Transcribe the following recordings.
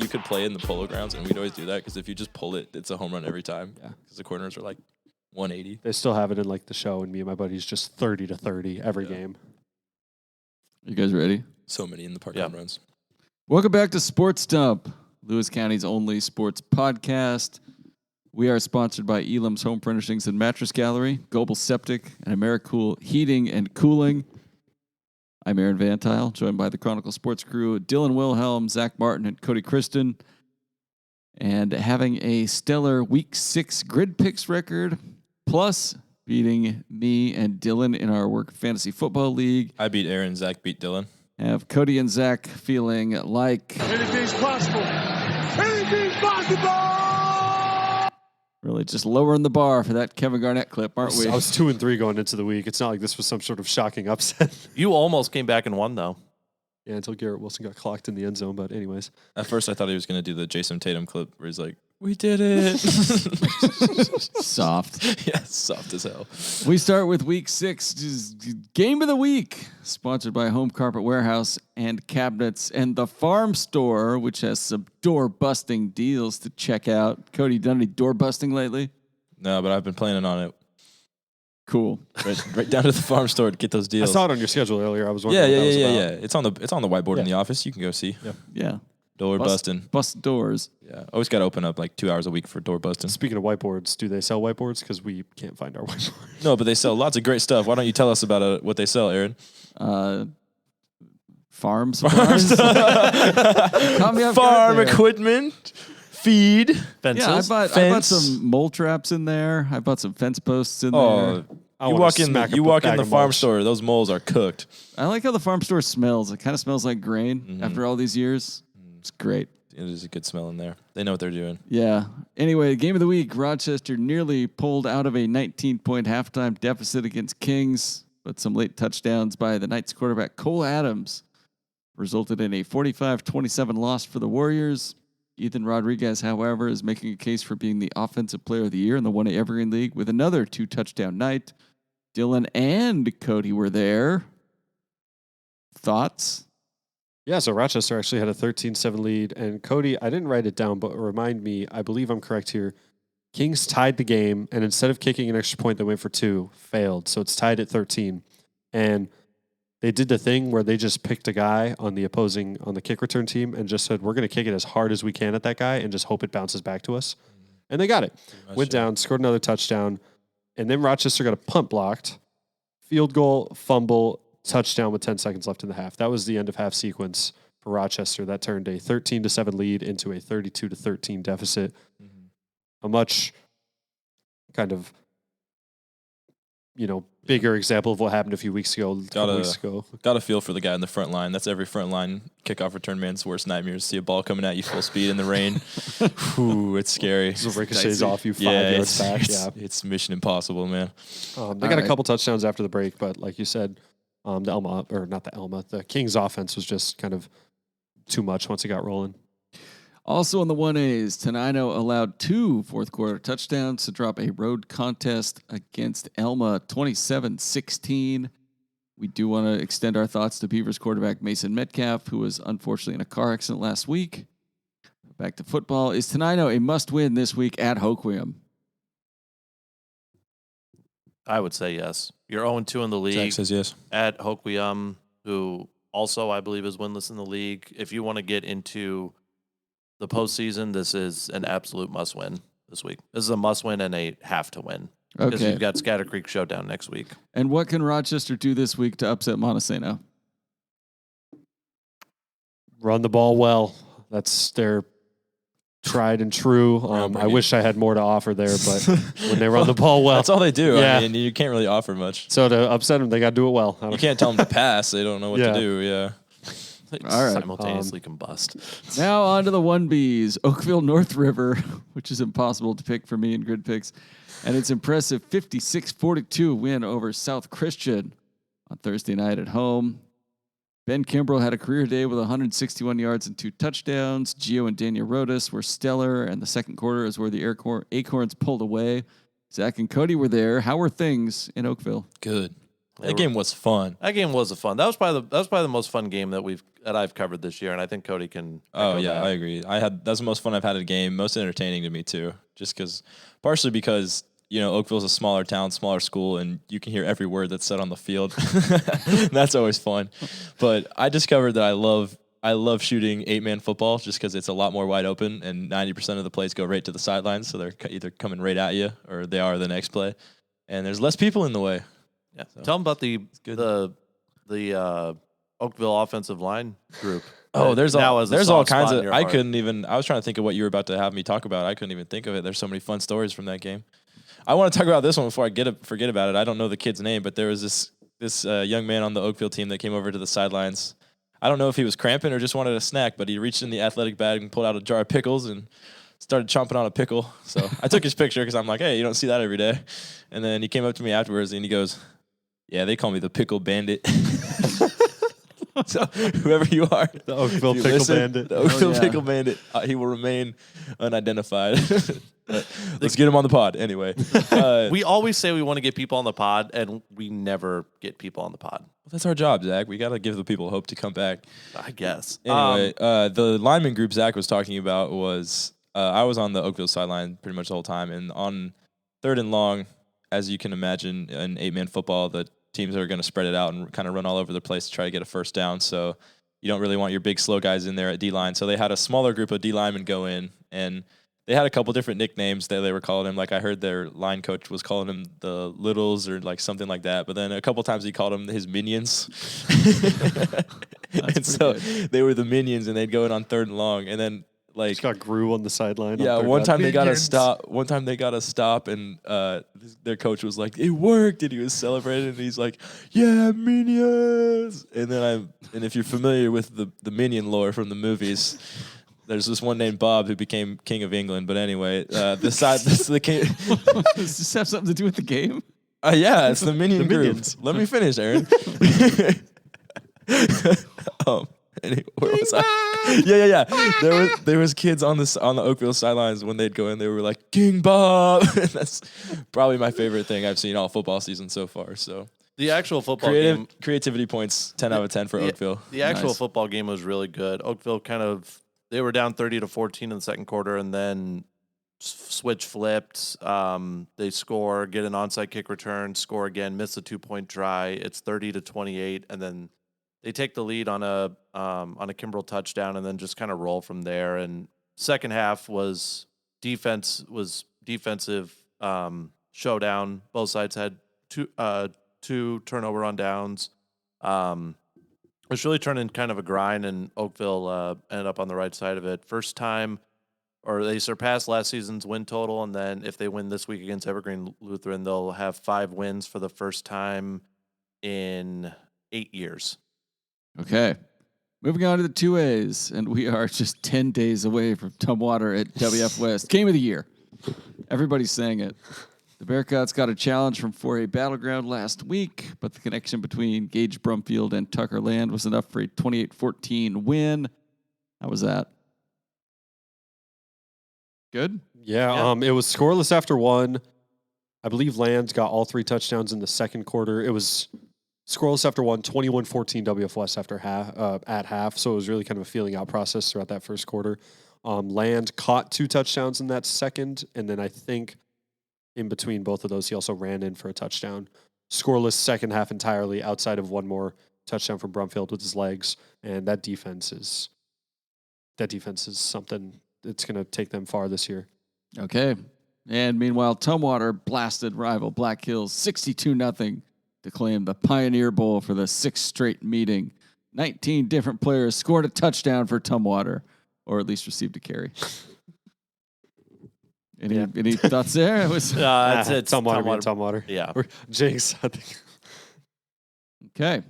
you could play in the Polo Grounds, and we'd always do that because if you just pull it, it's a home run every time. Yeah. Because the corners are like 180. They still have it in like the show, and me and my buddies just 30-30 every game. You guys ready? So many in the park home runs. Welcome back to Sports Dump, Lewis County's only sports podcast. We are sponsored by Elam's Home Furnishings and Mattress Gallery, Goebel Septic, and Americool Heating and Cooling. I'm Aaron Van Tile, joined by the Chronicle sports crew, Dylan Wilhelm, Zach Martin, and Cody Kristen. And having a stellar Week 6 grid picks record, plus beating me and Dylan in our Work Fantasy Football League. I beat Aaron, Zach beat Dylan. Have Cody and Zach feeling like... Anything's possible. Anything's possible! Really just lowering the bar for that Kevin Garnett clip, aren't we? I was 2-3 going into the week. It's not like this was some sort of shocking upset. You almost came back and won, though. Yeah, until Garrett Wilson got clocked in the end zone. But anyways. At first, I thought he was going to do the Jason Tatum clip where he's like, we did it. Soft. Yeah, soft as hell. We start with Week 6, just Game of the Week, sponsored by Home Carpet Warehouse and Cabinets and the Farm Store, which has some door-busting deals to check out. Cody, done any door-busting lately? No, but I've been planning on it. Cool. Right down to the farm store to get those deals. I saw it on your schedule earlier. I was wondering Yeah. what that was It's about. on the whiteboard in the office. You can go see. Yeah. Door busting. Bust doors. Yeah. Always got to open up like 2 hours a week for door busting. Speaking of whiteboards, do they sell whiteboards? Because we can't find our whiteboard. No, but they sell lots of great stuff. Why don't you tell us about what they sell, Aaron? Farm supplies. Caught me off guard Farm there. equipment. Feed. Fences. Yeah, I bought Fence. some mole traps in there. I bought some fence posts in Oh, there. I you wanna walk in smack a you walk in bag the of farm mulch. store, those moles are cooked. I like how the farm store smells. It kind of smells like grain after all these years. It's great. It is a good smell in there. They know what they're doing. Yeah. Anyway, game of the week, Rochester nearly pulled out of a 19-point halftime deficit against Kings, but some late touchdowns by the Knights quarterback Cole Adams resulted in a 45-27 loss for the Warriors. Ethan Rodriguez, however, is making a case for being the Offensive Player of the Year in the 1A Evergreen League with another 2-touchdown night. Dylan and Cody were there. Thoughts? Yeah, so Rochester actually had a 13-7 lead. And Cody, I didn't write it down, but remind me, I believe I'm correct here. Kings tied the game, and instead of kicking an extra point, they went for 2, failed. So it's tied at 13. And they did the thing where they just picked a guy on the kick return team and just said, we're going to kick it as hard as we can at that guy and just hope it bounces back to us. And they got it. Went down, scored another touchdown. And then Rochester got a punt blocked, field goal, fumble, touchdown with 10 seconds left in the half. That was the end of half sequence for Rochester. That turned a 13-7 lead into a 32-13 deficit. A much kind of, bigger example of what happened a few weeks ago. Got a feel for the guy in the front line. That's every front line kickoff return man's worst nightmare. See a ball coming at you full speed in the rain. Ooh, it's scary. So ricochets off you 5 yards back. It's mission impossible, man. They got a couple touchdowns after the break, but like you said, the Kings offense was just kind of too much once it got rolling. Also on the 1As, Tenino allowed 2 fourth-quarter touchdowns to drop a road contest against Elma 27-16. We do want to extend our thoughts to Beavers quarterback Mason Metcalf, who was unfortunately in a car accident last week. Back to football. Is Tenino a must-win this week at Hoquiam? I would say yes. You're 0-2 in the league. Jack says yes. At Hoquiam, who also I believe is winless in the league. If you want to get into the postseason, this is an absolute must-win this week. This is a must-win and a have-to-win. Because you've got Scatter Creek Showdown next week. And what can Rochester do this week to upset Montesano? Run the ball well. That's their tried and true. I wish I had more to offer there, but when they run the ball well. That's all they do. Yeah. I mean, you can't really offer much. So to upset them, they got to do it well. You can't tell them to pass. They don't know what to do. Yeah. All right. Simultaneously combust. Now on to the 1Bs. Oakville North River, which is impossible to pick for me in grid picks. And its impressive 56-42 win over South Christian on Thursday night at home. Ben Kimbrell had a career day with 161 yards and 2 touchdowns. Gio and Daniel Rodas were stellar, and the second quarter is where the Acorns pulled away. Zach and Cody were there. How were things in Oakville? Good. That game was fun. That game was fun. That was probably the most fun game that I've covered this year, and I think Kody can. Oh yeah, that. I agree. That's the most fun I've had at a game. Most entertaining to me too. Partially because Oakville's a smaller town, smaller school, and you can hear every word that's said on the field. That's always fun. But I discovered that I love shooting 8-man football just because it's a lot more wide open, and 90% of the plays go right to the sidelines, so they're either coming right at you or they are the next play, and there's less people in the way. Yeah. So. Tell them about the Oakville offensive line group. Oh, there's all kinds of. I was trying to think of what you were about to have me talk about. I couldn't even think of it. There's so many fun stories from that game. I want to talk about this one before I forget about it. I don't know the kid's name, but there was this young man on the Oakville team that came over to the sidelines. I don't know if he was cramping or just wanted a snack, but he reached in the athletic bag and pulled out a jar of pickles and started chomping on a pickle. So I took his picture because I'm like, hey, you don't see that every day. And then he came up to me afterwards and he goes, yeah, they call me the Pickle Bandit. So whoever you are, the Oakville Pickle Bandit. The Oakville Pickle Bandit. He will remain unidentified. Let's get him on the pod anyway. We always say we want to get people on the pod, and we never get people on the pod. Well, that's our job, Zach. We got to give the people hope to come back. I guess. Anyway, the lineman group Zach was talking about was I was on the Oakville sideline pretty much the whole time, and on 3rd and long, as you can imagine, in 8-man football, the teams are going to spread it out and kind of run all over the place to try to get a first down. So you don't really want your big, slow guys in there at D-line. So they had a smaller group of D-linemen go in, and they had a couple different nicknames that they were calling him. Like I heard their line coach was calling him the Littles or like something like that. But then a couple times he called them his Minions. And so they were the Minions, and they'd go in on 3rd and long. And then like just got Gru on the sideline. Yeah, one time they got to stop, and their coach was like, "It worked," and he was celebrating, and he's like, "Yeah, Minions!" And if you're familiar with the Minion lore from the movies, there's this one named Bob who became King of England. But anyway, the king. Does this have something to do with the game? Yeah, it's the Minion group. Minions. Let me finish, Aaron. Anyway, where was I? Yeah. There was kids on the Oakville sidelines when they'd go in. They were like King Bob. That's probably my favorite thing I've seen all football season so far. So the actual football game, creativity points 10 out of 10 for Oakville. The actual football game was really good. Oakville they were down 30-14 in the second quarter, and then switch flipped. They score, get an onside kick return, score again, miss a 2-point try. It's 30-28, and then they take the lead on a Kimbrel touchdown, and then just kind of roll from there. And second half was defensive showdown. Both sides had two turnover on downs. It was really turning kind of a grind, and Oakville ended up on the right side of it. First time, or they surpassed last season's win total, and then if they win this week against Evergreen Lutheran, they'll have 5 wins for the first time in 8 years. Okay. Moving on to the 2As, and we are just 10 days away from Tumwater at WF West. Game of the year. Everybody's saying it. The Bearcats got a challenge from 4A Battleground last week, but the connection between Gage Brumfield and Tucker Land was enough for a 28-14 win. How was that? Good? Yeah. It was scoreless after 1. I believe Land got all 3 touchdowns in the second quarter. It was scoreless after 1, 21-14 WF West after at half. So it was really kind of a feeling out process throughout that first quarter. Land caught 2 touchdowns in that second, and then I think in between both of those, he also ran in for a touchdown. Scoreless second half entirely outside of one more touchdown from Brumfield with his legs, and that defense is something that's going to take them far this year. Okay. And meanwhile, Tumwater blasted rival Black Hills 62-0 to claim the Pioneer Bowl for the 6th straight meeting. 19 different players scored a touchdown for Tumwater, or at least received a carry. Any thoughts there? It was it's Tumwater. Yeah. Or Jinx, I think. Okay.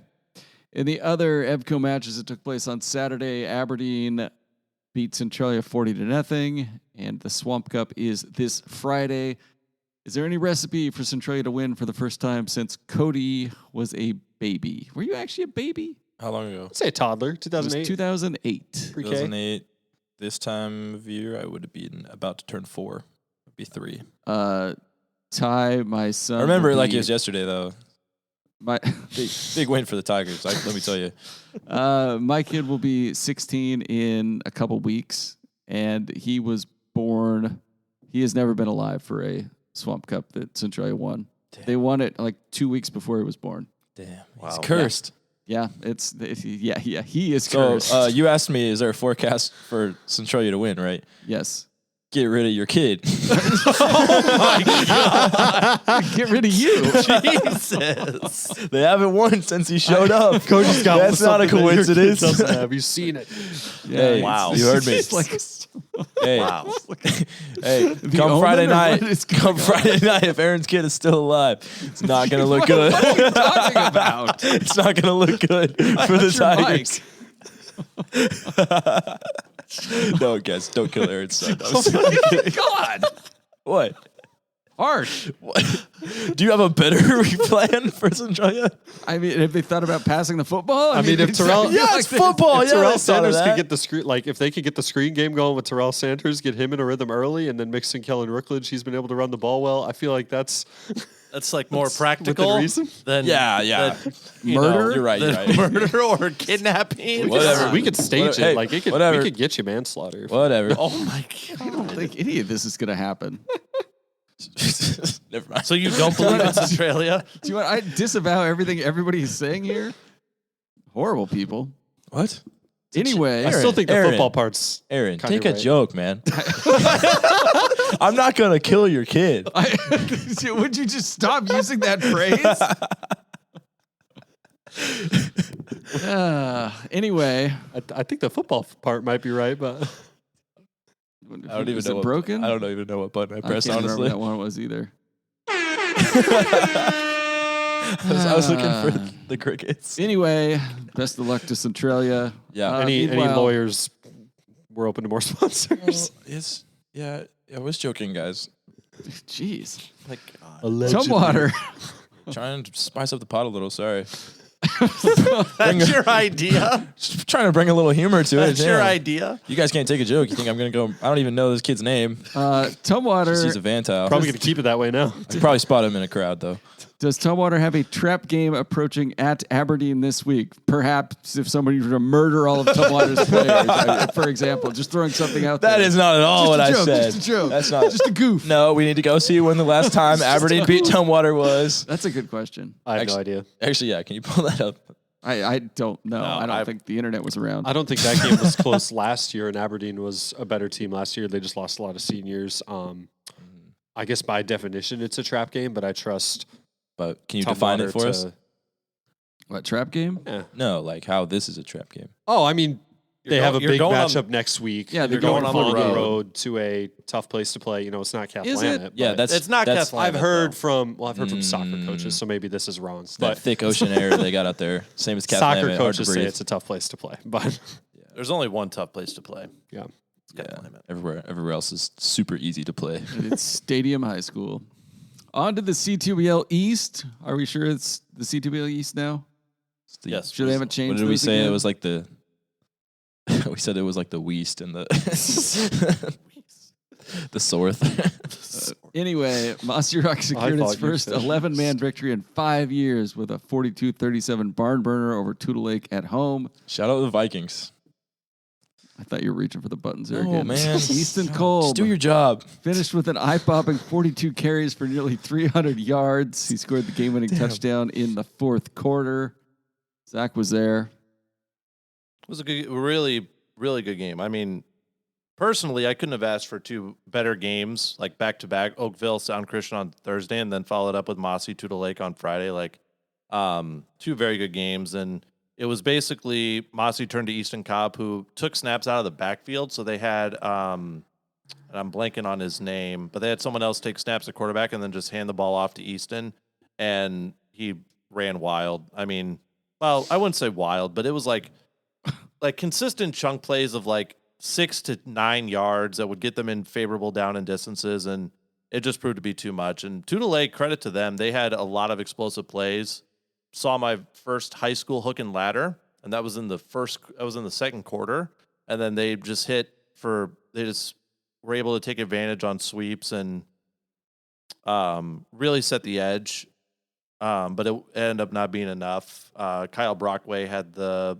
In the other EBCO matches that took place on Saturday, Aberdeen beat Centralia 40-0, and the Swamp Cup is this Friday. Is there any recipe for Centralia to win for the first time since Kody was a baby? Were you actually a baby? How long ago? I'd say a toddler, 2008. It was 2008. Pre-K. 2008. This time of year, I would have been about to turn 4. Be 3. Ty, my son. I remember it like it was yesterday, though. Big win for the Tigers. Let me tell you. My kid will be 16 in a couple weeks, and he was born. He has never been alive for a Swamp Cup that Centralia won. Damn. They won it like 2 weeks before he was born. Damn, he's cursed. Yeah, he is cursed. So you asked me, is there a forecast for Centralia to win, right? Yes. Get rid of your kid. Oh my God. Get rid of you. Jesus. They haven't won since he showed up. Cody's got That's not a coincidence. Have you seen it? Yeah, Hey, wow. You heard me. Hey, Wow. hey, come Friday night. Come Friday night. If Aaron's kid is still alive, it's not going to look good. What are you talking about? It's not going to look good for the Tigers. No, guys, don't kill Aaron's son. God. What? Harsh. What? Do you have a better plan for Centralia? I mean, have they thought about passing the football? I mean, if Terrell, Yeah, it's football. if Yeah, Terrell they thought of Sanders that. could get the screen, like if they could get the screen game going with Terrell Sanders, get him in a rhythm early, and then mix in Kellen Rookledge, he's been able to run the ball well. I feel like that's Like more practical within reason. than Yeah. Murder? You're right. murder or kidnapping. Whatever. we could stage Hey, it. Like it could, whatever. we could get you manslaughter. Whatever. Oh my I don't think any of this is going to happen. Never mind. So you don't believe in Centralia? Do you want? I disavow everything everybody is saying here. Horrible people. What? Anyway, I still think the Aaron. football part's Aaron, kinda take a right. joke, man. I'm not going to kill your kid. would you just stop using that phrase? Anyway, I think the football part might be right, but I don't even is know it what, broken? I don't even know what button I I pressed, can't remember honestly. that one was either. I was looking for the crickets. Anyway, best of luck to Centralia. Yeah. any meanwhile- lawyers, we're open to more sponsors. I was joking, guys. Jeez. Like, Tumwater. Trying to spice up the pot a little, sorry. that's your idea? Just trying to bring a little humor to it. That's your Damn. idea? You guys can't take a joke. You think I'm going to go, I don't even know this kid's name. Tumwater. He's a Vantil. Probably going to keep it that way now. I could probably spot him in a crowd, though. Does Tumwater have a trap game approaching at Aberdeen this week? Perhaps if somebody were to murder all of Tumwater's players, for example, just throwing something out there. That is not at all what I said. Just a joke. That's not. Just a goof. No, we need to go see when the last time Aberdeen beat Tumwater was. That's a good question. I have no idea. Actually, yeah. Can you pull that up? I don't know. I don't think the internet was around. I don't think that game was close last year, and Aberdeen was a better team last year. They just lost a lot of seniors. I guess by definition, it's a trap game, but I trust. But can you define it for us? What, trap game? Yeah. No, like how this is a trap game. Oh, I mean, they have a you're big going matchup next week. Yeah, they're they're going going on on the the road to a tough place to play. You know, it's not Kath Is it? Lamet, Yeah, but that's It's not that's, Kath I've Lamet, heard though. from soccer coaches, so maybe this is wrong. that But thick ocean air they got out there. Same as Kath soccer Lamet, hard to coaches say breathe. it's a tough place to play. But There's only one tough place to play. yeah, It's Kath Yeah, Lamet. everywhere else is super easy to play. And it's Stadium High School. On to the C2BL East. Are we sure it's the C2BL East now? Yes. Sure they haven't changed What did we those say? again? It was like the. We said it was like the Weast and the. The Sorth. Anyway, Mossy Rock secured thought its you first said- 11-man victory in 5 years with a 42-37 barn burner over Tootle Lake at home. Shout out to the Vikings. I thought you were reaching for the buttons there Oh again. man, Easton Just Kolb do your job. finished with an eye-popping 42 carries for nearly 300 yards. He scored the game-winning touchdown in the fourth quarter. Zach was there. It was a good, really, really good game. I mean, personally, I couldn't have asked for two better games, like back-to-back. Oakville, Sound Christian on Thursday, and then followed up with Mossy, Tootle Lake on Friday. Like, two very good games. And it was basically Mossy turned to Easton Cobb, who took snaps out of the backfield. So they had, and I'm blanking on his name, but they had someone else take snaps at quarterback and then just hand the ball off to Easton. And he ran wild. I mean, well, I wouldn't say wild, but it was like consistent chunk plays of like 6 to 9 yards that would get them in favorable down and distances, and it just proved to be too much. And Tootle Lake, credit to them, they had a lot of explosive plays. Saw my first high school hook and ladder, and that was in the second quarter, and then they just were able to take advantage on sweeps and really set the edge. but it ended up not being enough. Kyle Brockway had a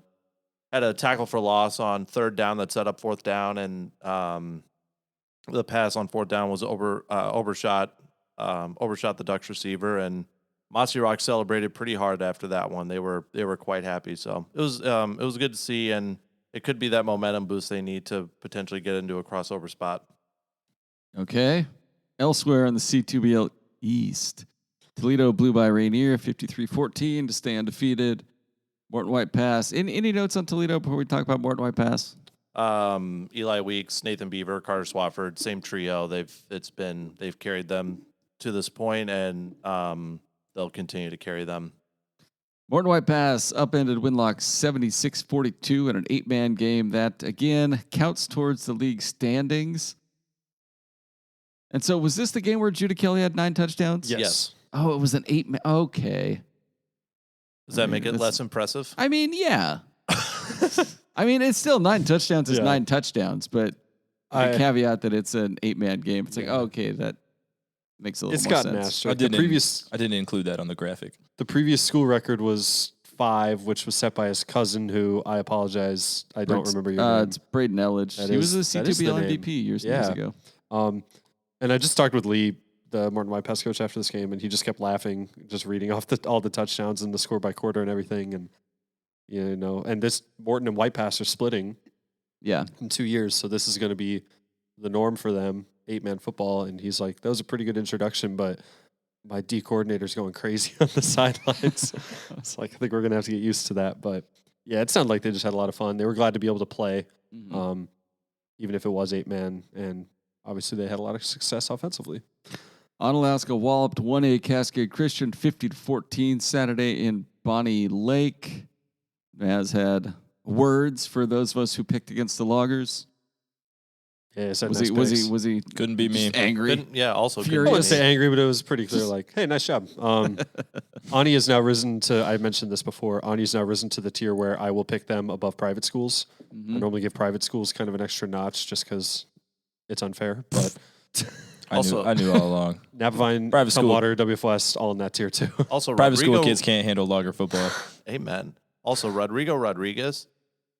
tackle for loss on 3rd down that set up 4th down, and the pass on 4th down was overshot the Ducks receiver, and Mossy Rock celebrated pretty hard after that one. They were quite happy. So it was good to see, and it could be that momentum boost they need to potentially get into a crossover spot. Okay. Elsewhere in the C2BL East, Toledo blew by Rainier 53-14 to stay undefeated. Morton White Pass. Any notes on Toledo before we talk about Morton White Pass? Eli Weeks, Nathan Beaver, Carter Swafford, same trio. They've carried them to this point, and they'll continue to carry them. Morton White Pass upended Winlock 76-42 in an 8-man game that, again, counts towards the league standings. And so was this the game where Judah Kelly had 9 touchdowns? Yes. Oh, it was an 8-man. Okay. Does that make it less impressive? I mean, yeah. I mean, it's still 9 touchdowns is 9 touchdowns, but the caveat that it's an 8-man game. It's like, okay, that makes a little more sense. I didn't include that on the graphic. The previous school record was 5, which was set by his cousin, who I apologize, I don't remember your name. It's Braden Elledge. He was the C2BL MVP years ago. And I just talked with Lee, the Morton White Pass coach, after this game, and he just kept laughing, just reading off all the touchdowns and the score by quarter and everything. And, and this Morton and White Pass are splitting in 2 years. So this is going to be the norm for them, 8-man football. And he's like, that was a pretty good introduction, but my D coordinator's going crazy on the sidelines. It's like, I think we're going to have to get used to that. But yeah, it sounded like they just had a lot of fun. They were glad to be able to play, even if it was 8-man. And obviously they had a lot of success offensively. Onalaska walloped 1A Cascade Christian 50-14 Saturday in Bonnie Lake. Maz had words for those of us who picked against the Loggers. Yeah, was he couldn't be me. Angry? Also furious. I wouldn't say angry, but it was pretty clear. Like, hey, nice job. Ani has now risen to. I mentioned this before. Ani's now risen to the tier where I will pick them above private schools. I normally give private schools kind of an extra notch just because it's unfair, but. I knew all along. Napavine, private school, Water, WF West, all in that tier too. Also, private school kids can't handle logger football. Amen. Also, Rodrigo Rodriguez,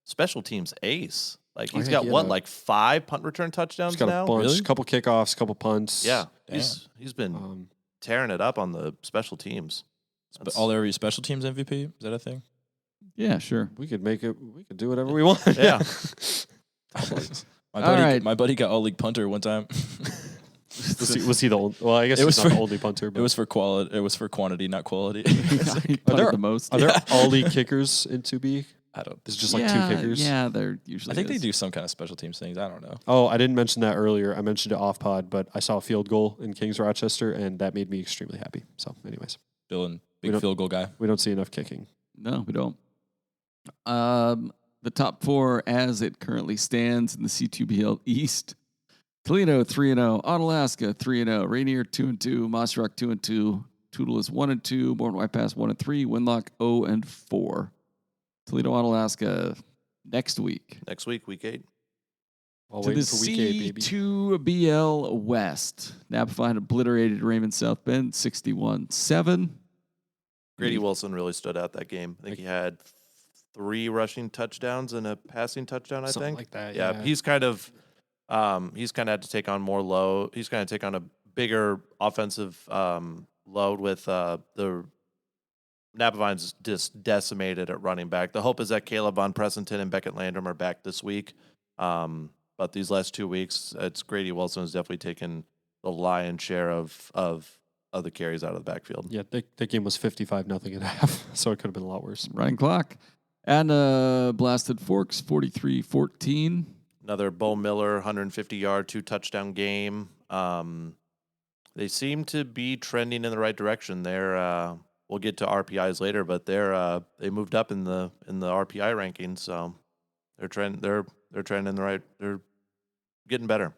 special teams ace. Like he's got 5 punt return touchdowns he's got now. A bunch, really? Couple kickoffs, couple punts. Yeah, he's been tearing it up on the special teams. All every special teams MVP, is that a thing? Yeah, sure. We could make it. We could do whatever we want. Yeah. My buddy got all league punter one time. Was he the old? Well, I guess it was not the only punter. But. It was for quality. It was for quantity, not quality. Are there all league kickers in 2B? I don't. It's just like 2 kickers. Yeah, they're usually. I think they do some kind of special teams things. I don't know. Oh, I didn't mention that earlier. I mentioned it off pod, but I saw a field goal in Kings Rochester, and that made me extremely happy. So, anyways, Dylan, big field goal guy. We don't see enough kicking. No, we don't. The top 4 as it currently stands in the C2BL East. Toledo 3-0, Onalaska 3-0, Rainier 2-2, Moss Rock 2-2, Tootle is 1-2, Morton White Pass 1-3, Winlock 0-4. Toledo, Onalaska next week. Next week, week 8. To the C2BL West. Napafine obliterated Raymond South Bend 61-7. Grady Wilson really stood out that game. I think he had 3 rushing touchdowns and a passing touchdown. Something like that. Yeah, he's kind of had to take on more load. He's kind of take on a bigger offensive load with the Napavine's just decimated at running back. The hope is that Caleb Von Pressenton and Beckett Landrum are back this week. But these last 2 weeks, it's Grady Wilson has definitely taken the lion's share of the carries out of the backfield. Yeah, that game was 55-0 at half, so it could have been a lot worse. Running clock. And Blasted Forks 43-14. Another Bo Miller 150-yard 2-touchdown game. They seem to be trending in the right direction. We'll get to RPIs later, but they moved up in the RPI rankings, so they're trending in the right. They're getting better.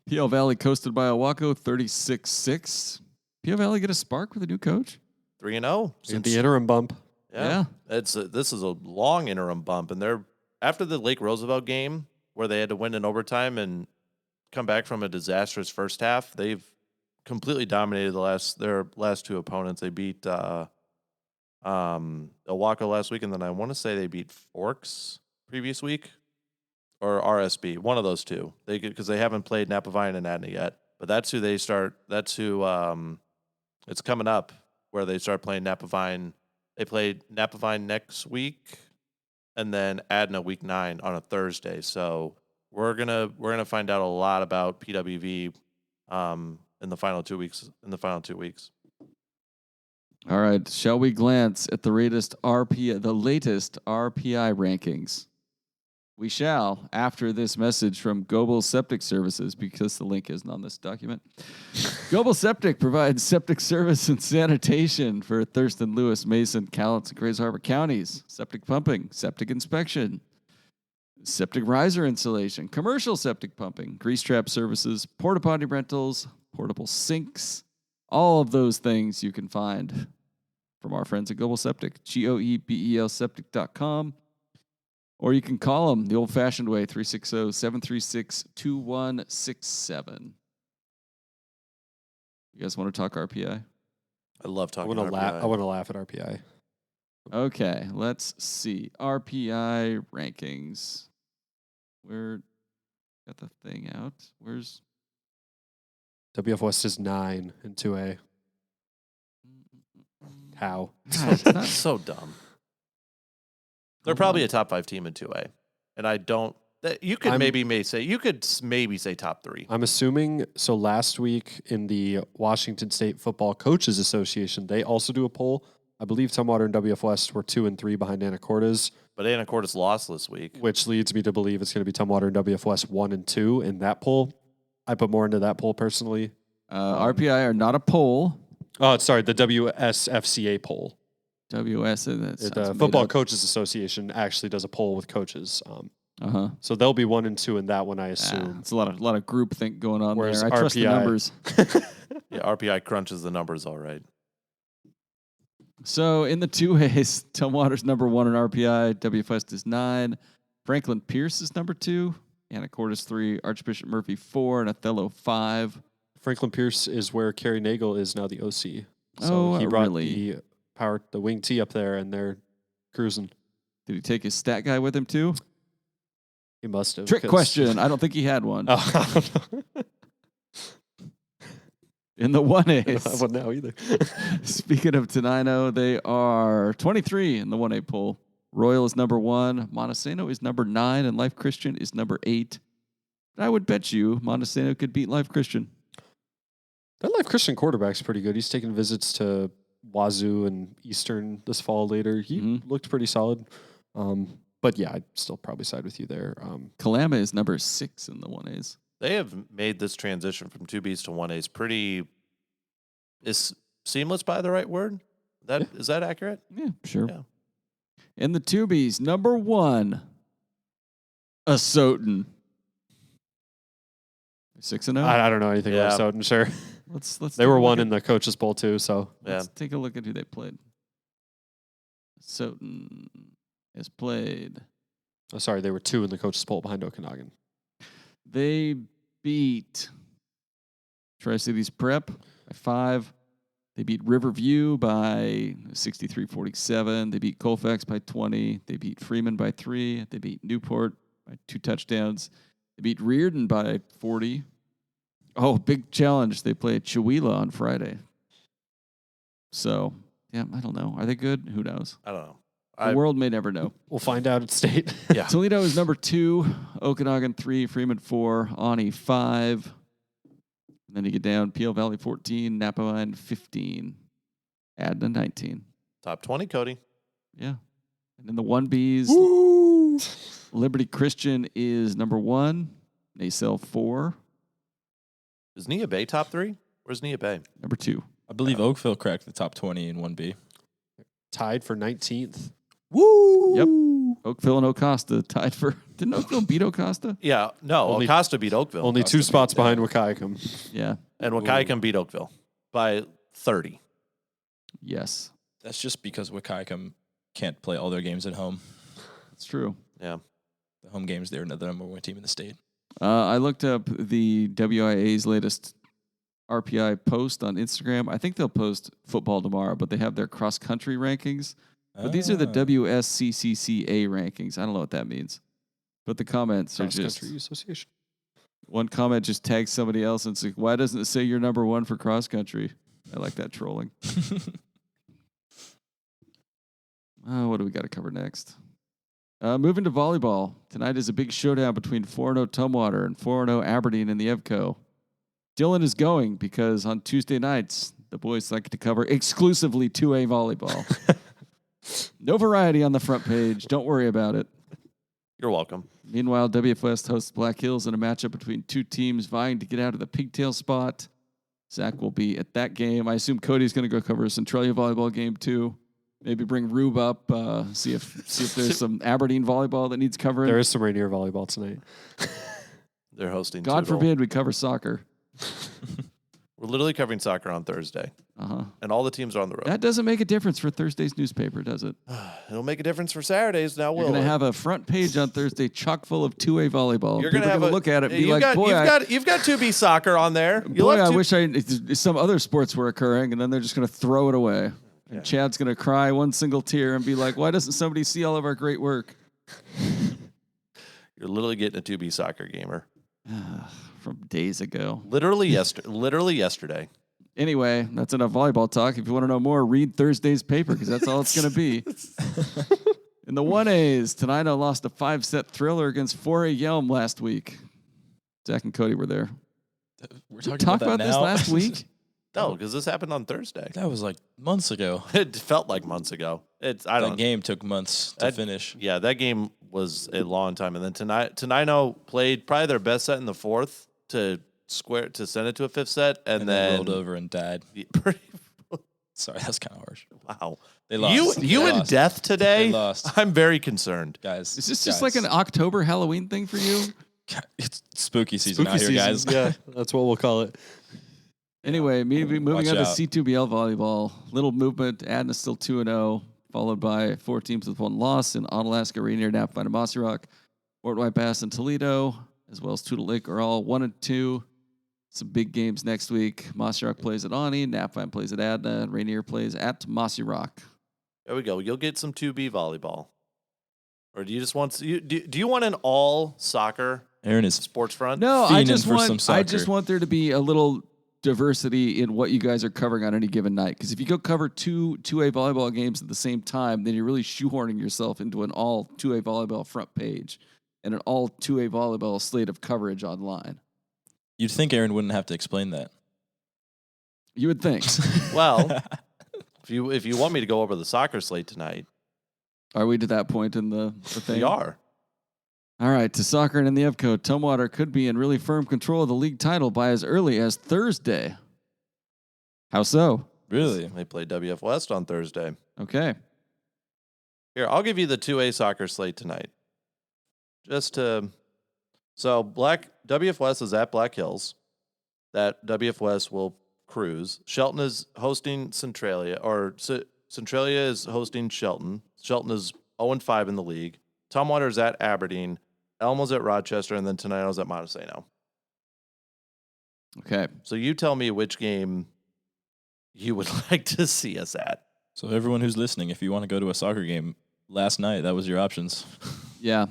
PL Valley coasted by Owaco 36-6. PL Valley get a spark with a new coach? 3-0 since the interim bump. Yeah. This is a long interim bump, and they're after the Lake Roosevelt game where they had to win in overtime and come back from a disastrous first half. They've completely dominated their last two opponents. They beat Ilwaco last week, and then I want to say they beat Forks previous week, or RSB, one of those two. Because they haven't played Napavine and Adna yet, but that's who they start. That's who it's coming up where they start playing Napavine. They played Napavine next week, and then Adna week 9 on a Thursday. So we're gonna find out a lot about PWV in the final 2 weeks. All right, shall we glance at the latest RPI rankings? We shall, after this message from Goebel Septic Services, because the link isn't on this document. Goebel Septic provides septic service and sanitation for Thurston, Lewis, Mason, Cowlitz, and Grays Harbor counties. Septic pumping, septic inspection, septic riser installation, commercial septic pumping, grease trap services, porta potty rentals, portable sinks. All of those things you can find from our friends at Goebel Septic, Goebel Septic.com. Or you can call them the old-fashioned way, 360-736-2167. You guys want to talk RPI? I love talking RPI. RPI. I want to laugh at RPI. Okay, let's see. RPI rankings. Where got the thing out? Where's WF West is 9 in 2A. How? That's so dumb. They're probably a top 5 team in 2A, and I don't. You could maybe say top 3. I'm assuming. So last week in the Washington State Football Coaches Association, they also do a poll. I believe Tumwater and WF West were 2 and 3 behind Anacortes. But Anacortes lost this week, which leads me to believe it's going to be Tumwater and WF West 1 and 2 in that poll. I put more into that poll personally. RPI are not a poll. Oh, sorry, the WSFCA poll. The Football Coaches Association actually does a poll with coaches. So they'll be 1 and 2 in that one, I assume. It's a lot of groupthink going on. Whereas there. I RPI, trust the numbers. Yeah, RPI crunches the numbers all right. So in the 2As, Tumwater's number 1 in RPI. WF West is 9. Franklin Pierce is number 2. Anacortes 3. Archbishop Murphy 4. And Othello 5. Franklin Pierce is where Kerry Nagel is now the OC. So he brought the wing T up there, and they're cruising. Did he take his stat guy with him too? He must have. Trick question. I don't think he had one. In the 1As. I don't have one now either. Speaking of Tenino, they are 23 in the 1A poll. Royal is number 1. Montesano is number 9. And Life Christian is number 8. But I would bet you Montesano could beat Life Christian. That Life Christian quarterback's pretty good. He's taking visits to Wazoo and Eastern this fall later. He looked pretty solid. But yeah, I'd still probably side with you there. Kalama is number 6 in the 1As. They have made this transition from 2Bs to 1As pretty. Is seamless by the right word? Is that accurate? Yeah, sure. Yeah. In the 2Bs, number 1, Asotin. 6-0. I don't know anything about Stoughton, sure. Let's they were 1 in the coaches poll too, so let's take a look at who they played. Stoughton has played. Oh, sorry, they were 2 in the coaches poll behind Okanagan. They beat Tri-Cities Prep by 5. They beat Riverview by 63-47. They beat Colfax by 20. They beat Freeman by 3. They beat Newport by 2 touchdowns. They beat Reardon by 40. Oh, big challenge. They play Chihuahua on Friday. So, yeah, I don't know. Are they good? Who knows? I don't know. The world may never know. We'll find out at state. Yeah. Toledo is number 2. Okanagan 3. Freeman 4. Ani 5. And then you get down Peel Valley 14. Napawine 15. Adna 19. Top 20, Kody. Yeah. And then the 1Bs. Woo! Liberty Christian is number 1. Nacelle 4. Is Nia Bay top 3? Where's Nia Bay? Number 2. I believe Oakville cracked the top 20 in 1B. Tied for 19th. Woo! Yep. Oakville and Ocosta tied for. Didn't Oakville beat Ocosta? Yeah. No, Ocosta beat Oakville. Only Ocosta 2 spots behind Wakayakum. Yeah. And Wakayakum beat Oakville by 30. Yes. That's just because Wakayakum can't play all their games at home. That's true. Yeah. The home games, they're the number 1 team in the state. I looked up the WIA's latest RPI post on Instagram. I think they'll post football tomorrow, but they have their cross-country rankings. But these are the WSCCCA rankings. I don't know what that means. But the comments are just... Cross-country association. One comment just tags somebody else and it's like, why doesn't it say you're number one for cross-country? I like that trolling. What do we got to cover next? Moving to volleyball. Tonight is a big showdown between 4-0 Tumwater and 4-0 Aberdeen in the EVCO. Dylan is going because on Tuesday nights, the boys like to cover exclusively 2A volleyball. No variety on the front page. Don't worry about it. You're welcome. Meanwhile, WF West hosts Black Hills in a matchup between two teams vying to get out of the pigtail spot. Zach will be at that game. I assume Cody's going to go cover a Centralia volleyball game too. Maybe bring Rube up, see if there's some Aberdeen volleyball that needs covering. There is some Rainier volleyball tonight. They're hosting. God forbid we cover soccer. We're literally covering soccer on Thursday. And all the teams are on the road. That doesn't make a difference for Thursday's newspaper, does it? It'll make a difference for Saturdays now, will it? You're going to have a front page on Thursday chock full of 2A volleyball. You're going to have a look at it and be you've like, got, you've got 2B soccer on there. I wish some other sports were occurring, and then they're just going to throw it away. And Chad's going to cry one single tear and be like, why doesn't somebody see all of our great work? You're literally getting a 2B soccer gamer. From days ago. Literally yesterday. Anyway, that's enough volleyball talk. If you want to know more, read Thursday's paper because that's all it's going to be. In the 1As, Tenino lost a 5-set thriller against 4A Yelm last week. Zach and Cody were there. We're talking Talk about this last week? No, because this happened on Thursday. That was like months ago. It felt like months ago. That game took months to finish. Yeah, that game was a long time. And then Tenino played probably their best set in the fourth to send it to a fifth set, and then rolled over and died. Sorry, that's kind of harsh. Wow, they lost. You in death today? They lost. I'm very concerned, guys. Is this just like an October Halloween thing for you? It's spooky season out here, guys. Yeah, that's what we'll call it. Anyway, moving on to out. C2BL volleyball. Little movement. Adna still 2-0, followed by 4 teams with 1 loss in Onalaska, Rainier, Napa, and Mossy Rock. Fort White Pass and Toledo, as well as Tootle Lake, are all 1-2. Some big games next week. Mossy Rock plays at Ani, Napfine plays at Adna, and Rainier plays at Mossy Rock. There we go. You'll get some 2B volleyball. Or do you just want do you want an all soccer Aaron is sports front? No, I just want there to be a little diversity in what you guys are covering on any given night. Because if you go cover 2A volleyball games at the same time, then you're really shoehorning yourself into an all 2A volleyball front page and an all 2A volleyball slate of coverage online. You'd think Aaron wouldn't have to explain that. You would think. Well, if you want me to go over the soccer slate tonight. Are we to that point in the thing? We are. All right, to soccer and in the EVCO, Tumwater could be in really firm control of the league title by as early as Thursday. How so? Really? They play WF West on Thursday. Okay. Here, I'll give you the 2A soccer slate tonight. So WF West is at Black Hills. That WF West will cruise. Shelton is hosting Centralia, or Centralia is hosting Shelton. Shelton is 0-5 in the league. Tumwater is at Aberdeen. Elmo's at Rochester, and then Tenino's at Montesano. Okay. So you tell me which game you would like to see us at. So everyone who's listening, if you want to go to a soccer game last night, that was your options. Yeah.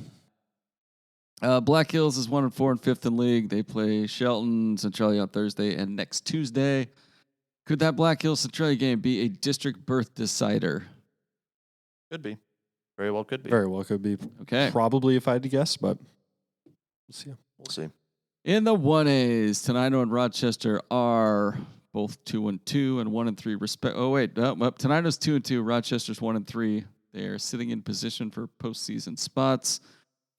Black Hills is 1-4 and 5th in league. They play Shelton, Centralia on Thursday and next Tuesday. Could that Black Hills Centralia game be a district berth decider? Could be. Very well could be. Very well could be. Okay. Probably if I had to guess, but we'll see. We'll see. In the 1As, Tenino and Rochester are both 2-2 and 1-3 respect. Oh wait, Tenino's 2-2. Rochester's 1-3. They are sitting in position for postseason spots.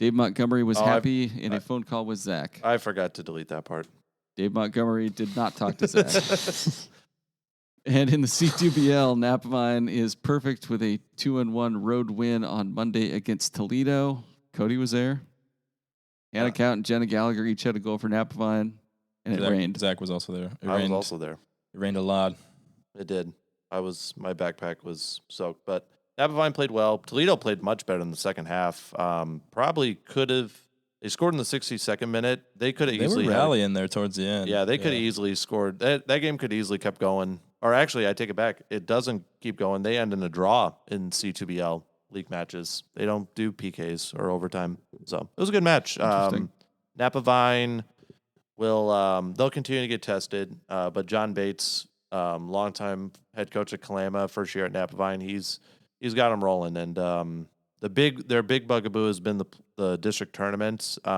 Dave Montgomery was happy in a phone call with Zach. I forgot to delete that part. Dave Montgomery did not talk to Zach. And in the C2BL, Napavine is perfect with a 2-1 road win on Monday against Toledo. Cody was there. Hannah Count and Jenna Gallagher each had a goal for Napavine, and it rained. Zach was also there. I was also there. It rained a lot. It did. My backpack was soaked, but Napavine played well. Toledo played much better in the second half. Probably could have They scored in the 62nd minute. They could have easily were rallying there towards the end. Yeah, they could have easily scored. That game could easily kept going. Or actually, I take it back. It doesn't keep going. They end in a draw in C2BL league matches. They don't do PKs or overtime. So it was a good match. Napa Vine they'll continue to get tested. But John Bates, longtime head coach at Kalama, first year at Napa Vine, he's got them rolling. And their big bugaboo has been the district tournaments. They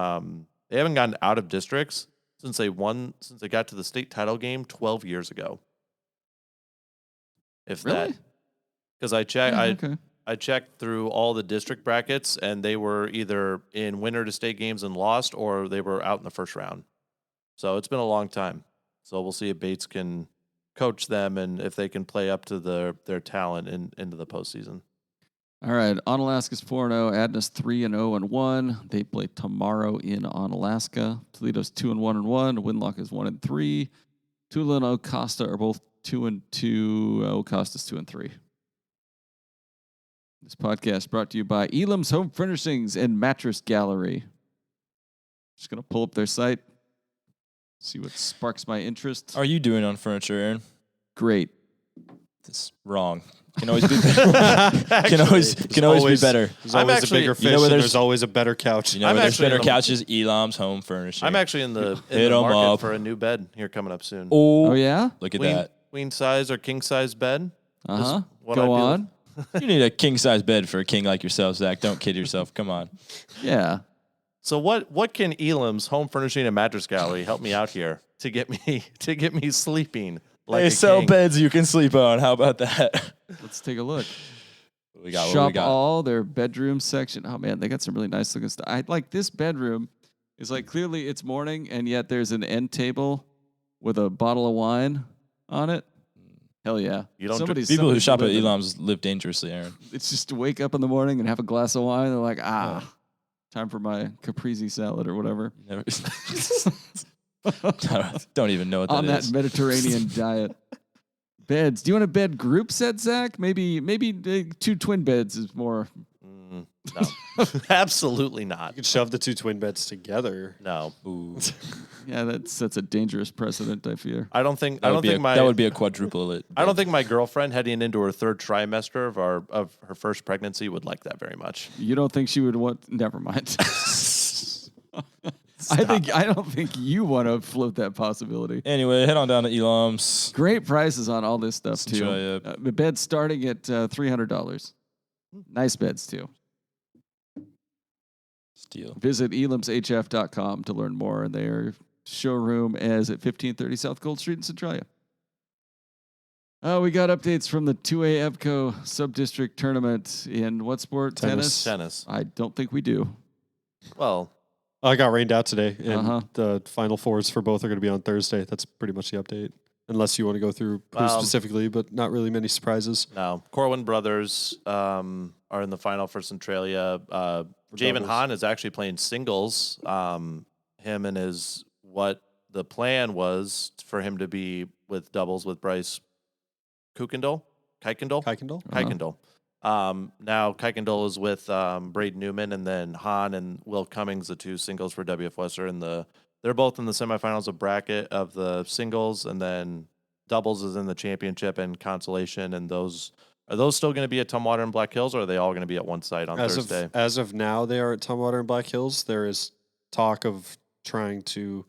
haven't gotten out of districts since they got to the state title game 12 years ago. If Really? that, because I checked through all the district brackets, and they were either in winner to state games and lost, or they were out in the first round. So it's been a long time. So we'll see if Bates can coach them and if they can play up to their talent into the postseason. All right, Onalaska's 4-0, Adna's 3-0-1. They play tomorrow in Onalaska. Toledo's 2-1-1. Winlock is 1-3. Tula and Ocosta are both 2-2. Ocosta's 2-3. This podcast brought to you by Elam's Home Furnishings and Mattress Gallery. Just gonna pull up their site, see what sparks my interest. How are you doing on furniture, Aaron? Great. It's wrong. Can always be better. can always be better. There's always a bigger fish, and there's always a better couch. You know where there's better couches? Elam's Home Furnishing. I'm actually in the market for a new bed here coming up soon. Oh yeah? Look at that. Queen size or king size bed. Uh-huh. Go on. You need a king size bed for a king like yourself, Zach. Don't kid yourself. Come on. Yeah. So what can Elam's Home Furnishing and Mattress Gallery help me out here to get me sleeping? Like they sell beds you can sleep on. How about that? Let's take a look. We got Shop all their bedroom section. Oh man, they got some really nice looking stuff. I like this bedroom. Is like clearly it's morning, and yet there's an end table with a bottle of wine on it. Hell yeah! People who shop at Elam's live dangerously, Aaron. It's just to wake up in the morning and have a glass of wine. They're like, time for my caprese salad or whatever. Don't even know what that is. On that Mediterranean diet. Beds. Do you want a bed group set, Zach? Maybe 2 twin beds is more. No, absolutely not. You could shove the 2 twin beds together. No. Ooh. Yeah, that's a dangerous precedent, I fear. I don't think that would be a quadruplet. I don't think my girlfriend heading into her 3rd trimester of her first pregnancy would like that very much. You don't think she would want? Never mind. I don't think you want to float that possibility. Anyway, head on down to Elam's. Great prices on all this stuff too. Enjoy it. The bed's starting at $300. Nice beds too. Steal. Visit elamshf.com to learn more. Their showroom is at 1530 South Gold Street in Centralia. We got updates from the 2A EVCO sub-district tournament in what sport? Tennis. I don't think we do. Well, I got rained out today, and the Final Fours for both are going to be on Thursday. That's pretty much the update. Unless you want to go through who specifically, but not really many surprises. No. Corwin brothers are in the final for Centralia. Javen Hahn is actually playing singles. Him and what the plan was for him to be with doubles with Bryce Kuykendall. Now Kuykendall is with Braden Newman, and then Hahn and Will Cummings, the 2 singles for WF Western. They're both in the semifinals of bracket of the singles, and then doubles is in the championship and consolation. And are those still going to be at Tumwater and Black Hills, or are they all going to be at one site on Thursday? As of now, they are at Tumwater and Black Hills. There is talk of trying to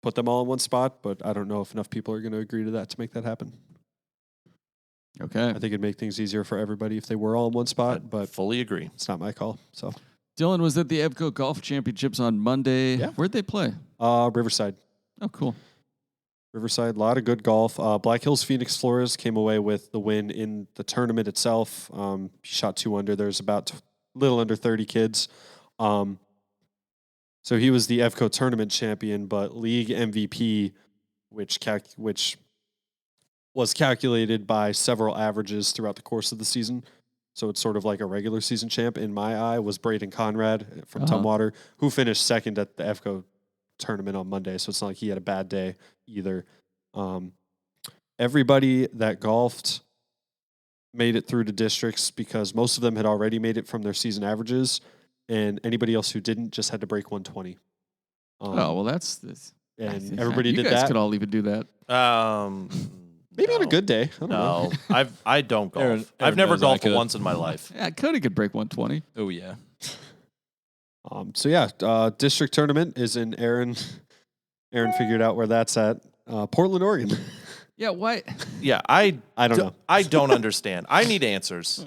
put them all in one spot, but I don't know if enough people are going to agree to that to make that happen. Okay. I think it'd make things easier for everybody if they were all in one spot, but fully agree. It's not my call. So Dylan was at the EVCO Golf Championships on Monday. Yeah. Where'd they play? Riverside. Oh, cool. Riverside, a lot of good golf. Black Hills Phoenix Flores came away with the win in the tournament itself. He shot 2 under. There's about little under 30 kids. So he was the EVCO tournament champion, but league MVP, which was calculated by several averages throughout the course of the season. So it's sort of like a regular season champ in my eye, was Braden Conrad from Tumwater, who finished second at the EVCO tournament on Monday. So it's not like he had a bad day either. Everybody that golfed made it through to districts because most of them had already made it from their season averages. and anybody else who didn't just had to break 120. That's and everybody did that. You guys that. could all even do that. Maybe on a good day. I don't know. I don't golf. Aaron I've never knows I golfed could. once in my life. Yeah, Kody could break 120. Oh yeah. District tournament is in Aaron. Aaron figured out where that's at. Portland, Oregon. Yeah, why? Yeah, I don't know. I don't understand. I need answers.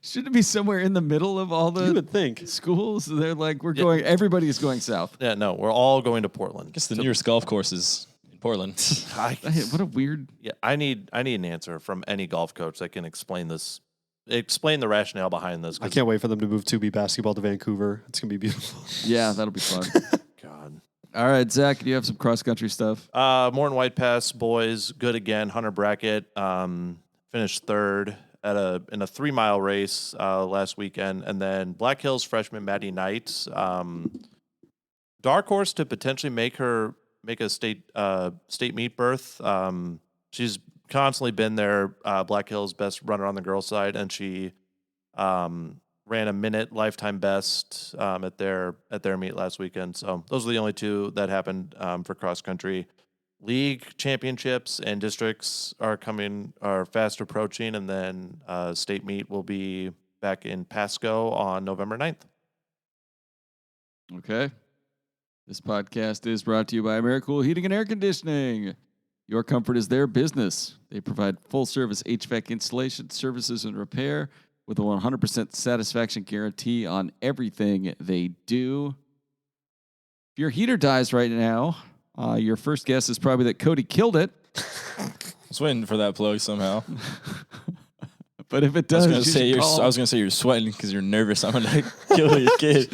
Shouldn't it be somewhere in the middle of all You the would think. schools? They're like, everybody is going south. Yeah, no, we're all going to Portland. I guess the nearest golf course is in Portland. What a weird. Yeah, I need an answer from any golf coach that can explain the rationale behind this. I can't wait for them to move 2B basketball to Vancouver. It's going to be beautiful. Yeah, that'll be fun. God. All right, Zach, do you have some cross country stuff? Morton White Pass boys, good again. Hunter Brackett finished third in a 3-mile race last weekend, and then Black Hills freshman Maddie Knight, dark horse to potentially make a state meet berth. She's constantly been there. Black Hills best runner on the girls' side, and she ran a minute lifetime best at their meet last weekend. So those are the only two that happened for cross country. League championships and districts are fast approaching, and then state meet will be back in Pasco on November 9th. Okay. This podcast is brought to you by Americool Heating and Air Conditioning. Your comfort is their business. They provide full-service HVAC installation, services, and repair with a 100% satisfaction guarantee on everything they do. If your heater dies right now, your first guess is probably that Kody killed it. I was waiting for that plug somehow. But if it does, I was gonna say you're sweating because you're nervous. I'm gonna kill your kid.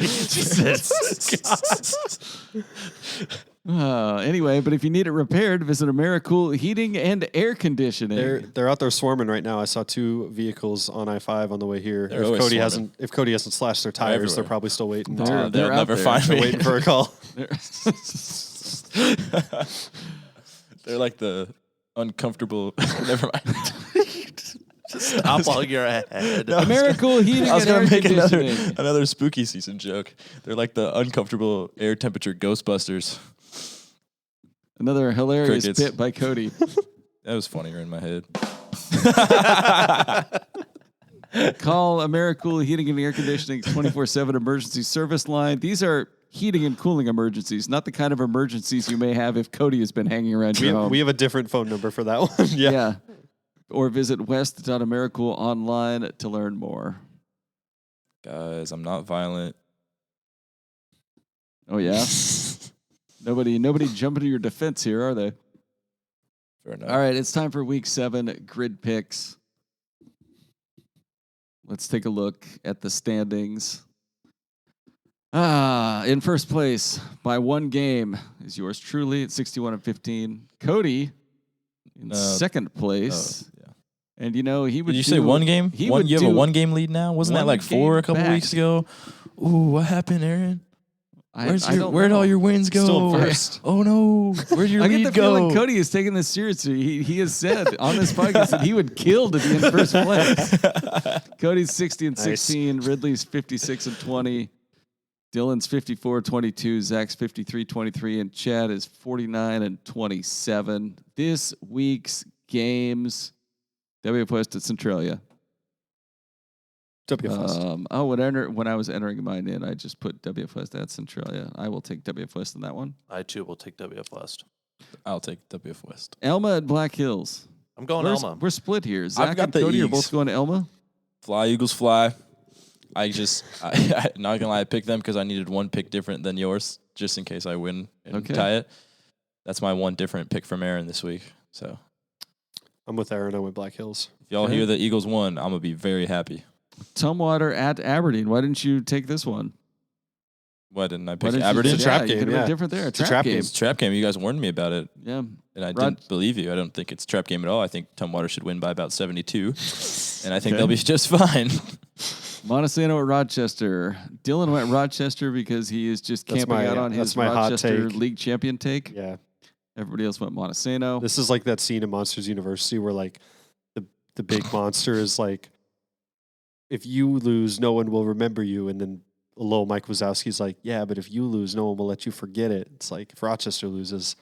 Anyway, but if you need it repaired, visit Americool Heating and Air Conditioning. They're out there swarming right now. I saw 2 vehicles on I-5 on the way here. They're If always Cody hasn't slashed their tires, everywhere. they're probably still waiting. They're They'll out never there. find They're me. waiting for a call. They're like the uncomfortable. Never mind. Stop while you're ahead. Americool Heating I was and Air gonna make Conditioning. another spooky season joke. They're like the uncomfortable air temperature Ghostbusters. Another hilarious Crickets. bit by Kody. That was funnier in my head. Call Americool Heating and Air Conditioning 24/7 emergency service line. These are heating and cooling emergencies, not the kind of emergencies you may have if Kody has been hanging around your home. We have a different phone number for that one. Yeah. Or visit west.americool online to learn more. Guys, I'm not violent. Oh, yeah? Nobody jumping to your defense here, are they? Fair enough. All right, it's time for week 7 grid picks. Let's take a look at the standings. In first place by 1 game is yours truly at 61-15. Cody in second place. Yeah. And he would Did you say 1 game? You have a 1-game lead now? Wasn't that like 4 a couple weeks ago? Ooh, what happened, Aaron? Where'd all your wins go? Still first. Oh no! Where'd your I lead get the go? feeling Kody is taking this seriously. He has said on this podcast that he would kill to be in first place. Cody's 60-16. Ridley's 56-20. Dylan's 54-22. Zach's 53-23. And Chad is 49-27. This week's games. WF West at Centralia. WF West. When I was entering mine in, I just put WF West at Centralia. I will take WF West in that one. I too will take WF West. I'll take WF West. Elma at Black Hills. I'm going Elma. We're split here. Zach got and the Kody are Eags. both going to Elma. Fly Eagles fly. I'm not gonna lie, I picked them because I needed 1 pick different than yours, just in case I win and tie it. That's my 1 different pick from Aaron this week. So I'm with Aaron. I went Black Hills. if y'all hear the Eagles won, I'm gonna be very happy. Tumwater at Aberdeen. Why didn't you take this one? Why didn't I Why pick didn't Aberdeen? It's a trap You game, could have yeah. been different there. It's a trap game. It's a trap game. You guys warned me about it, Yeah. and I didn't believe you. I don't think it's a trap game at all. I think Tumwater should win by about 72, and I think they'll be just fine. Montesano at Rochester. Dylan went Rochester because he is just camping out on his my hot Rochester take. League champion take. Yeah. Everybody else went Montesano. This is like that scene in Monsters University where like the big monster is like, if you lose, no one will remember you, and then little Mike Wazowski's like, yeah, but if you lose, no one will let you forget it. It's like if Rochester loses,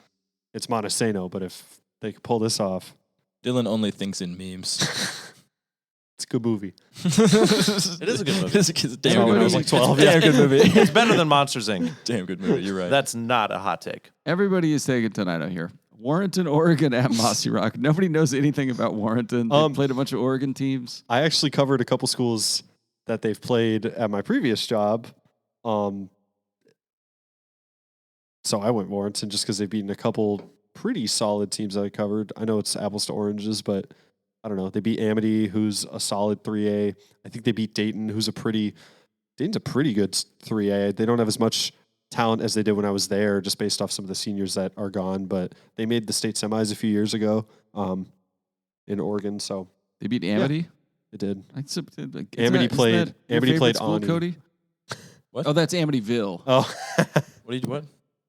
it's Montesano, but if they can pull this off. Dylan only thinks in memes. It's a good movie. It is a good movie. It's a damn good when I movie. was like 12. It's a damn good movie. It's better than Monsters, Inc. Damn good movie. You're right. That's not a hot take. Everybody is taking tonight out here. Warrenton, Oregon at Mossy Rock. Nobody knows anything about Warrenton. They played a bunch of Oregon teams. I actually covered a couple schools that they've played at my previous job. So I went Warrenton just because they've beaten a couple pretty solid teams that I covered. I know it's apples to oranges, but I don't know. They beat Amity, who's a solid 3A. I think they beat Dayton, Dayton's a pretty good 3A. They don't have as much talent as they did when I was there, just based off some of the seniors that are gone, but they made the state semis a few years ago in Oregon. So They beat Amity? it did. Amity played school, Ani. Cody? What? Oh, that's Amityville. Oh, What?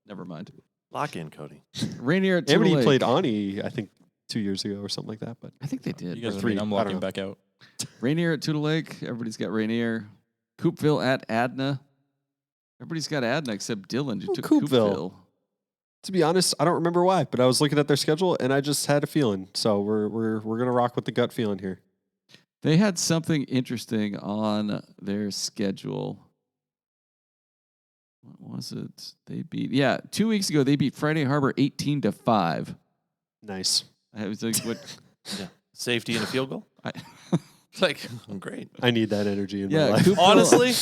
Never mind. Lock in, Cody. Rainier at Tula Amity Lake. played Ani, I think 2 years ago or something like that. But I think they did. You guys are three. mean. I'm I don't locking know. back out. Rainier at Tula Lake. Everybody's got Rainier. Coopville at Adna. Everybody's got Adna except Dylan. You took Coopville. Coopville. to be honest, I don't remember why, but I was looking at their schedule and I just had a feeling. So we're gonna rock with the gut feeling here. They had something interesting on their schedule. What was it? They beat 2 weeks ago. They beat Friday Harbor 18-5. Nice. I was like, what? Yeah. Safety and a field goal? I, It's like, great. I need that energy in my yeah, life. Coopville, Honestly,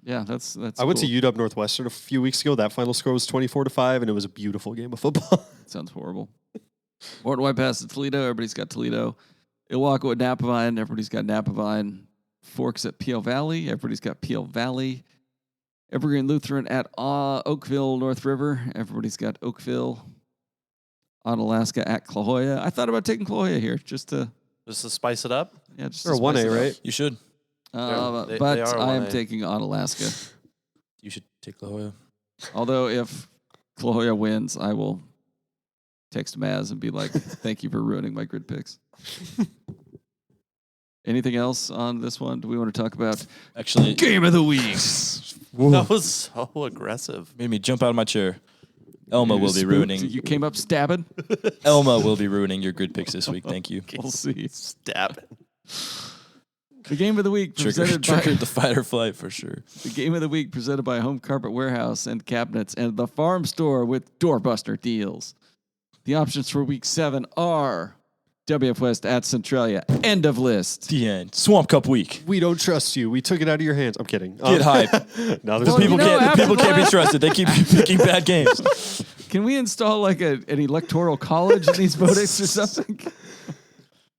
yeah, that's. I went cool. to UW Northwestern a few weeks ago. That final score was 24-5, and it was a beautiful game of football. Sounds horrible. Morton White Pass at Toledo. Everybody's got Toledo. Ilwaco at Napavine. Everybody's got Napavine. Forks at Peel Valley. Everybody's got Peel Valley. Evergreen Lutheran at Oakville North River. Everybody's got Oakville. Onalaska at Clahoya. I thought about taking Clahoya here just to spice it up. just They're to a 1A, spice it up. right? You should. They But are I am 1A. taking Onalaska. You should take La Jolla. Although if Clahoya wins, I will text Maz and be like, thank you for ruining my grid picks. Anything else on this one? Do we want to talk about Actually, Game of the Week? That was so aggressive. made me jump out of my chair. Elma will be ruining. You came up stabbing? Elma will be ruining your grid picks this week. Thank you. We'll see. Stabbing. The Game of the Week presented Triggered by the fight or flight for sure. the Game of the Week presented by Home Carpet Warehouse and Cabinets and the Farm Store with doorbuster deals. The options for Week 7 are WF West at Centralia. End of list. The end. Swamp Cup week. We don't trust you. We took it out of your hands. I'm kidding. Get hype. No, Well, there's you know, The after people can't be that- trusted. They keep picking bad games. Can we install like an electoral college in these votings or something?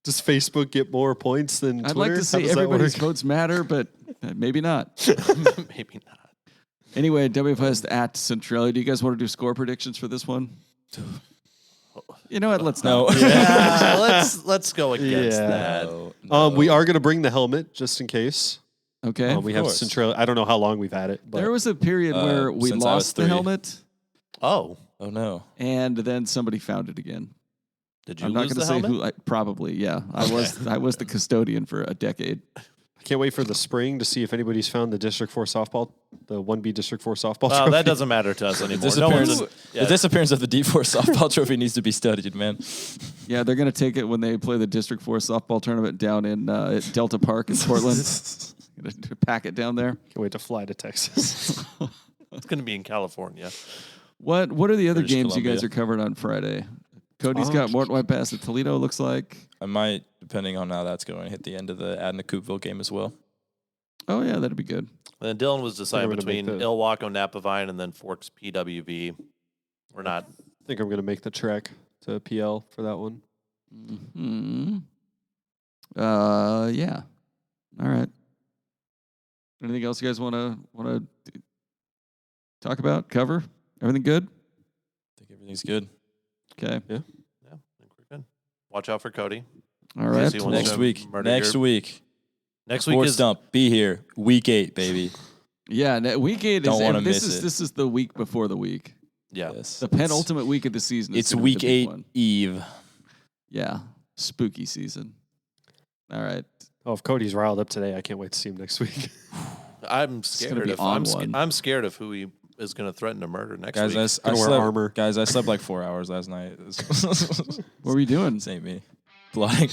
Does Facebook get more points than Twitter? I'd like to How see does that everybody's work? votes matter, but maybe not. Maybe not. Anyway, WF West at Centralia. Do you guys want to do score predictions for this one? You know what? Let's No. not. Yeah, let's go against Yeah. that. We are going to bring the helmet just in case. Okay. We have course. Centralia. I don't know how long we've had it, but There was a period where we since I was lost the 3. helmet, Oh, Oh no. and then somebody found it again. did you I'm not lose going the to say helmet? who. Probably, yeah. I was the custodian for a decade. I can't wait for the spring to see if anybody's found the District 4 softball, the 1B District 4 softball Well, trophy. that doesn't matter to us anymore. The disappearance of the D4 softball trophy needs to be studied, man. Yeah, they're going to take it when they play the District 4 softball tournament down in at Delta Park in Portland. Going to pack it down there. Can't wait to fly to Texas. It's going to be in California. What are the other British games you guys Columbia. are covered on Friday? Cody's got Morton White Pass at Toledo, looks like. I might, depending on how that's going, hit the end of the Adna Coopville game as well. Oh, yeah, that'd be good. And then Dylan was deciding I'm gonna between make the- Ilwaco, Napavine, and then Forks PWV. We're not. I think I'm going to make the trek to PL for that one. Hmm. Yeah. All right. Anything else you guys want to talk about? Cover? Everything good? I think everything's good. Okay. Yeah, I think we're good. Watch out for Cody. All right. Yes, he wants Next to week. murder Next your- week. Next week Sports is Dump. Be here. Week 8, baby. Yeah. Week 8 Don't wanna is this miss is it. this is the week before the week. yeah. Yes. The penultimate week of the season. Is It's gonna be week the big 8 one. Eve. Yeah. Spooky season. All right. Oh, if Cody's riled up today, I can't wait to see him next week. I'm scared. I'm scared of who he is going to threaten to murder next week. I slept, armor. Guys, I slept like 4 hours last night. What were you doing? This ain't me. Blooding.